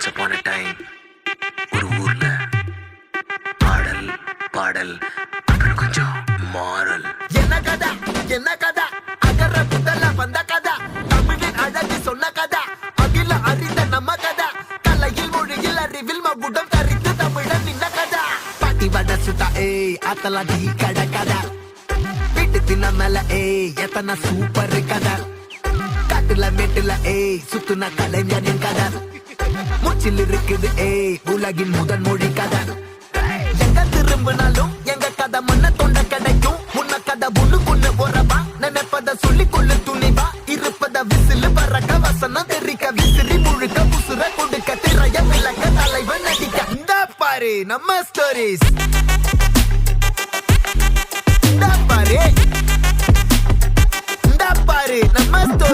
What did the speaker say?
once upon a time ஒரு ஊர்ல ஆடல் பாடல் அப்புறம் கொஞ்சம் மாறல். என்ன கதை அகர புதல வந்த கதை, தமிழின் அழகு சொன்ன கதை, அகில அறிந்த நம்ம கதை, கலையில் மொழியில் அறிவில் மகுடம் தரித்து தமிழன் நின்ன கதை. பாட்டி வட சுட்டா அத்தலா டீ கடை கதை, வீட்டு தின்ன மேல எத்தனை சூப்பர் கதை, காட்டுல மேட்டுல சுத்துன கலைஞனின் கதை, மூச்சில் இருக்குது உலகின் முதன் மொழி கதை. எங்க திரும்பினாலும் எங்க கதை மண்ண தொண்ட கிடைக்கும், முன்ன கதை ஒண்ணு போறவா நினைப்பத சொல்லி கொள்ளு துணிவா, இருப்பத விசிலு பறக்க வசனம் தெரிக்க விசிறி முழுக்க புசுர கொடுக்க திரைய விளக்க தலைவன் நடிக்க. இந்த பாரு நம்ம ஸ்டோரிஸ், இந்த பாரு நம்ம ஸ்டோரி.